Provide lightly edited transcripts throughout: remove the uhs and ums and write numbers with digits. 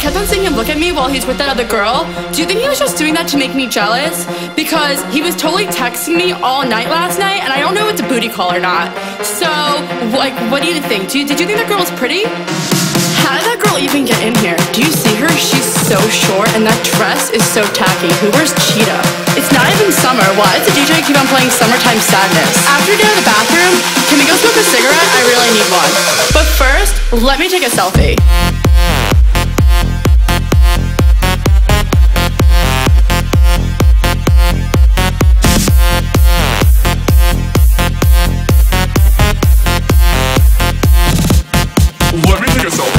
kept on seeing him look at me while he's with that other girl. Do you think he was just doing that to make me jealous? Because he was totally texting me all night last night, and I don't know if it's a booty call or not. So, like, what do you think? Did you think that girl was pretty? How did that girl even get in here? Do you see her? She's so short, and that dress is so tacky. Who wears cheetah? It's not even summer. Why does the DJ keep on playing Summertime Sadness? After we get to the bathroom, can we go smoke a cigarette? I really need one. But first, let me take a selfie. Let me take a selfie.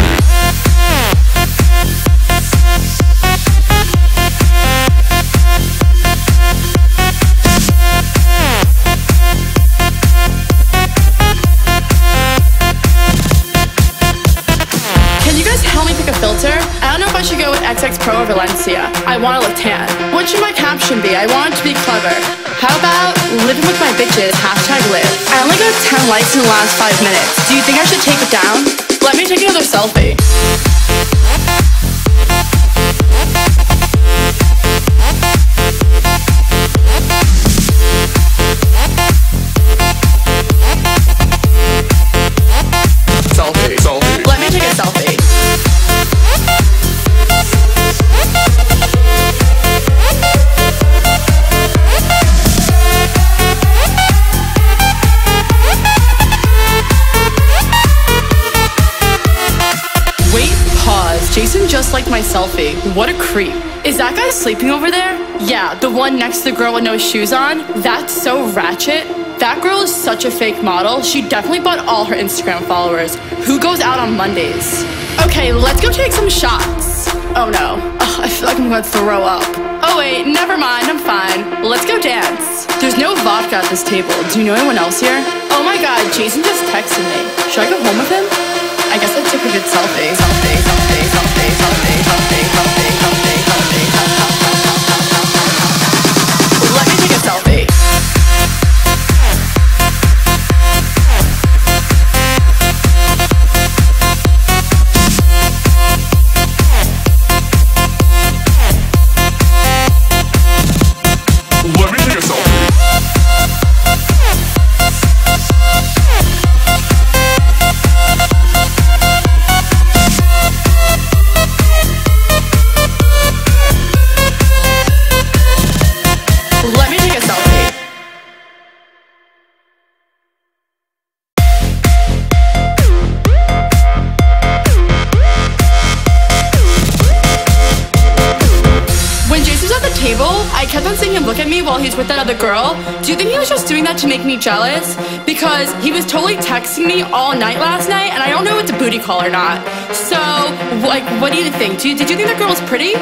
Can you guys help me pick a filter? I don't know if I should go with XX Pro or Valencia. I want to look tan. What should my caption be? I want it to be clever. How about living with my bitches, #live. I only got 10 likes in the last 5 minutes. Do you think I should take it down? Let me take another selfie. Selfie. Let me take a selfie. Wait, pause. Jason just liked my selfie. What a creep. Is that guy sleeping over there? Yeah, the one next to the girl with no shoes on. That's so ratchet. That girl is such a fake model. She definitely bought all her Instagram followers. Who goes out on Mondays? Okay, let's go take some shots. Oh no. Ugh, I feel like I'm gonna throw up. Oh wait, never mind, I'm fine. Let's go dance. There's no vodka at this table. Do you know anyone else here? Oh my god, Jason just texted me. Should I go home with him? I guess I took a good selfie. Let me take a selfie. Let me take a selfie. Let me take a selfie. When Jason was at the table, I kept on seeing him look at me while he's with that other girl. Do you think he was just doing that to make me jealous? Because he was totally texting me all night last night, and I don't know if it's a booty call or not. So, like, what do you think? Did you think that girl was pretty?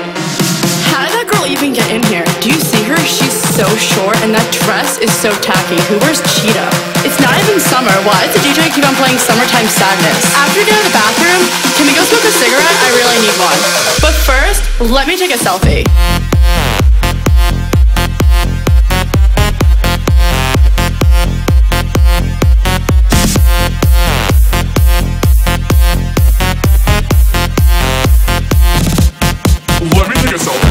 How did that girl even get in here? Do you see her? She's so short, and that dress is so tacky. Who wears cheetah? It's not even summer. Why does the DJ keep on playing Summertime Sadness? After we get to the bathroom, can we go smoke a cigarette? I really need one. But first, let me take a selfie. Let me take a selfie.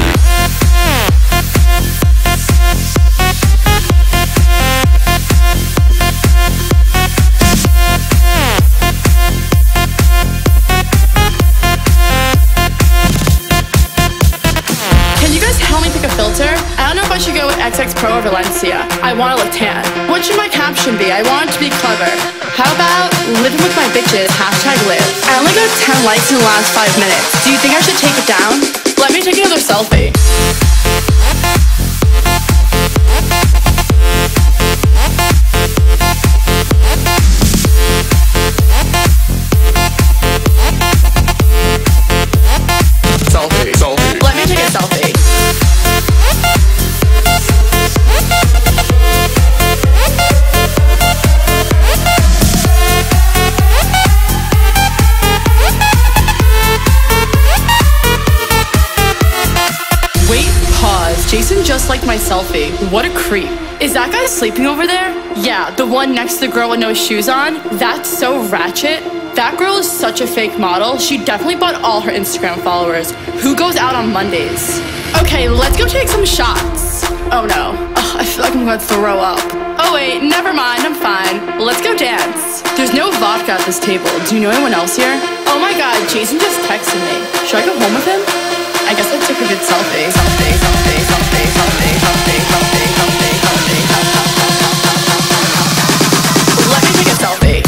Can you guys help me pick a filter? I don't know if I should go with XX Pro or Valencia. I want to look tan. What should my caption be? I want it to be clever. How about living with my bitches, #live. I only got 10 likes in the last 5 minutes. Do you think I should take it down? Let me take another selfie. Selfie. Let me take a selfie. Wait, pause. Jason just liked my selfie. What a creep. Is that guy sleeping over there? Yeah, the one next to the girl with no shoes on. That's so ratchet. That girl is such a fake model. She definitely bought all her Instagram followers. Who goes out on Mondays? Okay, let's go take some shots. Oh no. Ugh, I feel like I'm gonna throw up. Oh wait, never mind, I'm fine. Let's go dance. There's no vodka at this table. Do you know anyone else here? Oh my god, Jason just texted me. Should I go home with him? I guess I took a good selfie. Let me take a selfie. Let me take a selfie.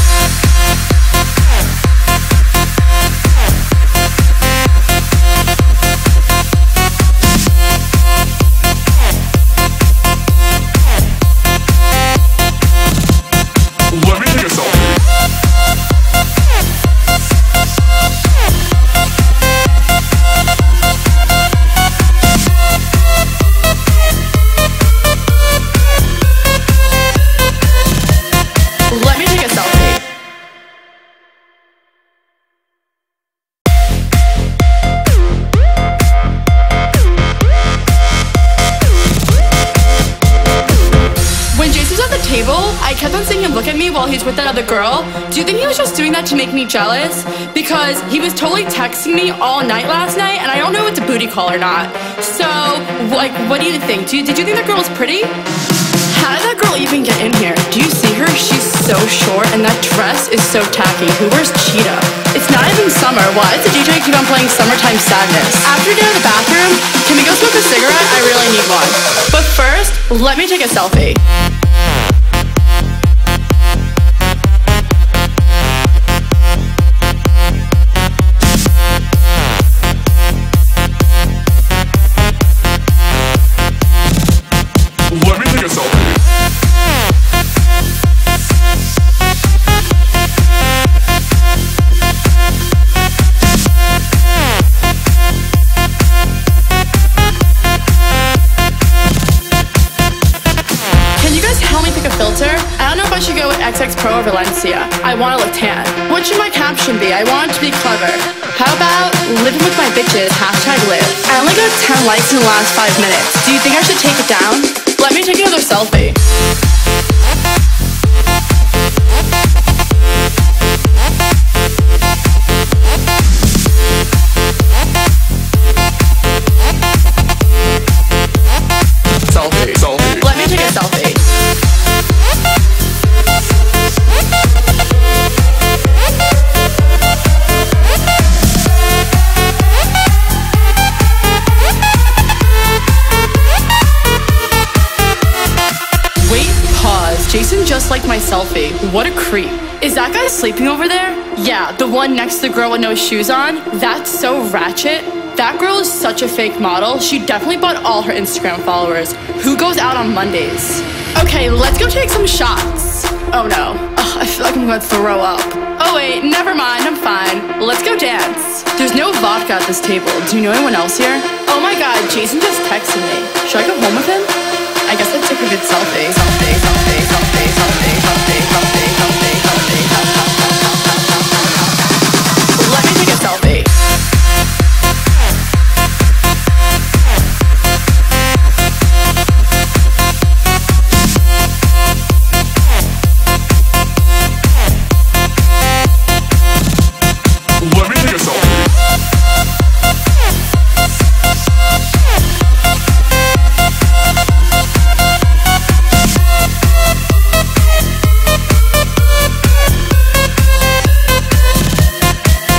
Let me take a selfie. When Jason was at the table, I kept on seeing him look at me while he's with that other girl. Do you think he was just doing that to make me jealous? Because he was totally texting me all night last night, and I don't know if it's a booty call or not. So, like, what do you think? Did you think that girl was pretty? How did that girl even get in here? Do you see her? She's so short, and that dress is so tacky. Who wears cheetah? It's not even summer. Why does the DJ keep on playing Summertime Sadness? After dinner in the bathroom, can we go smoke a cigarette? I really need one. But first, let me take a selfie. Let me take a selfie. Can you guys help me pick a filter? I don't know if I should go with XX Pro or Valencia. I want to look tan. What should my caption be? I want it to be clever. How about living with my bitches, #live. I only got 10 likes in the last 5 minutes. Do you think I should take it down? Let me take another selfie. Selfie. Selfie. Let me take a selfie. Wait, pause. Jason just liked my selfie. What a creep. Is that guy sleeping over there? Yeah, the one next to the girl with no shoes on. That's so ratchet. That girl is such a fake model. She definitely bought all her Instagram followers. Who goes out on Mondays? Okay, let's go take some shots. Oh no. Ugh, I feel like I'm gonna throw up. Oh wait, never mind, I'm fine. Let's go dance. There's no vodka at this table. Do you know anyone else here? Oh my god, Jason just texted me. Should I go home with him? I guess I took a good selfie. Let me take a selfie. Let me take a selfie.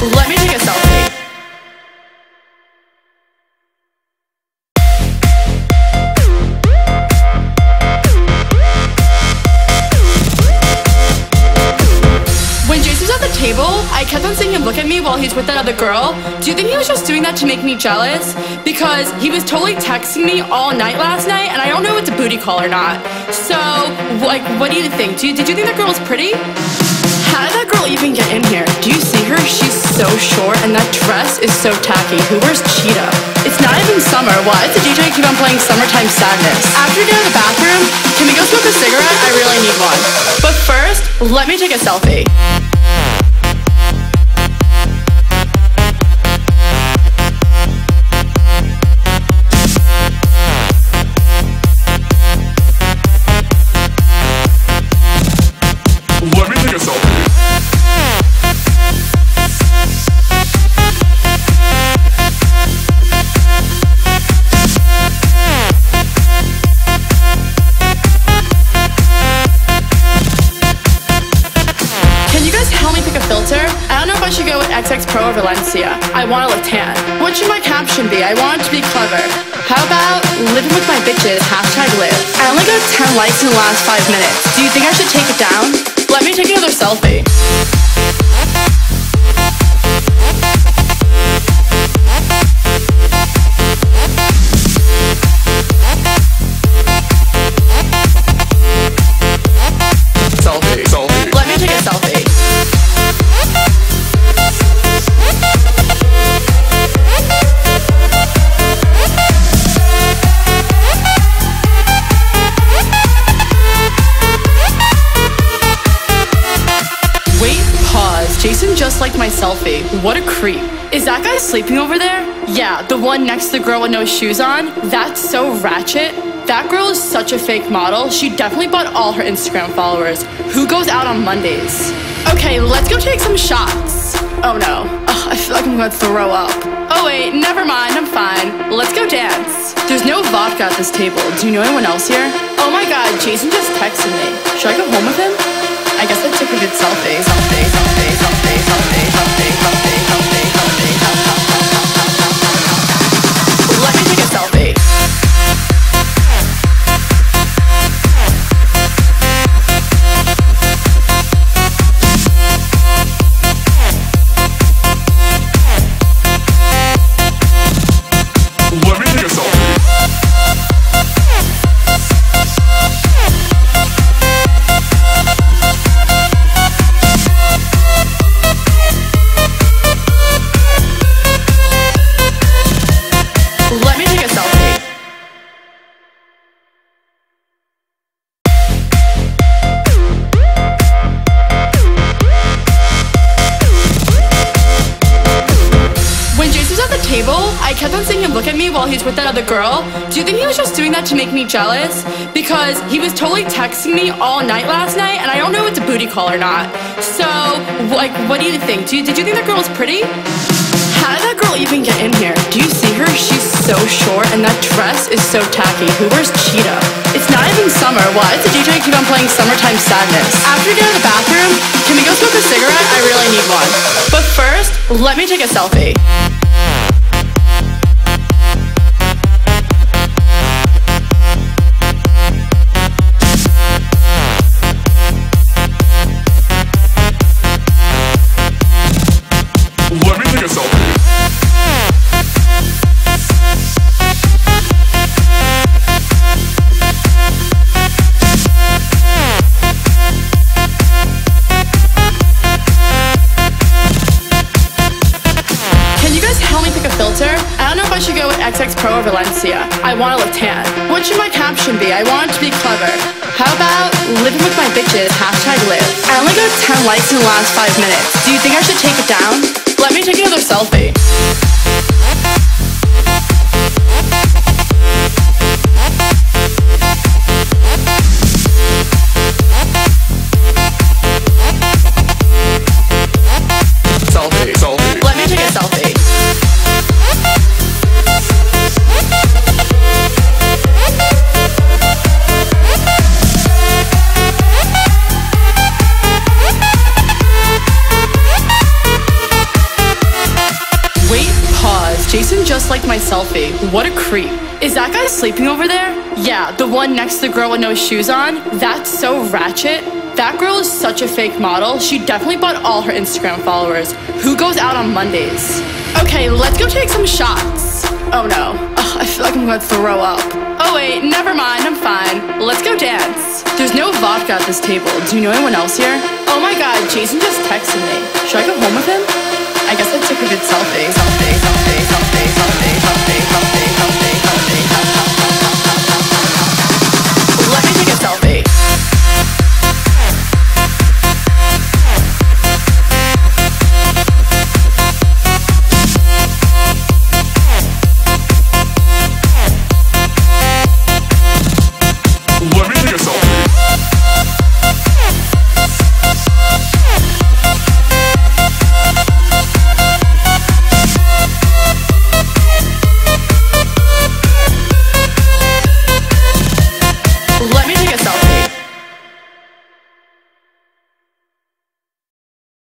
Let me take a selfie. When Jason was at the table, I kept on seeing him look at me while he's with that other girl. Do you think he was just doing that to make me jealous? Because he was totally texting me all night last night, and I don't know if it's a booty call or not. So, like, what do you think? Did you think that girl was pretty? How did that girl even get in here? Do you see her? She's so short, and that dress is so tacky. Who wears cheetah? It's not even summer. Why does the DJ keep on playing Summertime Sadness? After dinner in the bathroom, can we go smoke a cigarette? I really need one. But first, let me take a selfie. Let me take a selfie. XX Pro or Valencia. I want to look tan. What should my caption be? I want it to be clever. How about living with my bitches, #live. I only got 10 likes in the last 5 minutes. Do you think I should take it down? Let me take another selfie. Let me take a selfie. Wait, pause. Jason just liked my selfie. What a creep. Is that guy sleeping over there? Yeah, the one next to the girl with no shoes on? That's so ratchet. That girl is such a fake model. She definitely bought all her Instagram followers. Who goes out on Mondays? Okay, let's go take some shots. Oh no. Ugh, I feel like I'm gonna throw up. Oh wait, never mind, I'm fine. Let's go dance. There's no vodka at this table. Do you know anyone else here? Oh my god, Jason just texted me. Should I go home with him? I guess I took a good selfie. Let me take a selfie. I kept on seeing him look at me while he's with that other girl. Do you think he was just doing that to make me jealous? Because he was totally texting me all night last night, and I don't know if it's a booty call or not. So, like, what do you think? Did you think that girl was pretty? How did that girl even get in here? Do you see her? She's so short, and that dress is so tacky. Who wears cheetah? It's not even summer. Why does the DJ keep on playing Summertime Sadness? After we get out of the bathroom, can we go smoke a cigarette? I really need one. But first, let me take a selfie. I should go with XX Pro or Valencia. I want to look tan. What should my caption be? I want it to be clever. How about living with my bitches, #live. I only got 10 likes in the last 5 minutes. Do you think I should take it down? Let me take another selfie. Let me take a selfie. Jason just liked my selfie. What a creep. Is that guy sleeping over there? Yeah, the one next to the girl with no shoes on? That's so ratchet. That girl is such a fake model. She definitely bought all her Instagram followers. Who goes out on Mondays? Okay, let's go take some shots. Oh no. Ugh, I feel like I'm gonna throw up. Oh wait, never mind, I'm fine. Let's go dance. There's no vodka at this table. Do you know anyone else here? Oh my god, Jason just texted me. Should I go home with him? I guess I took a good selfie.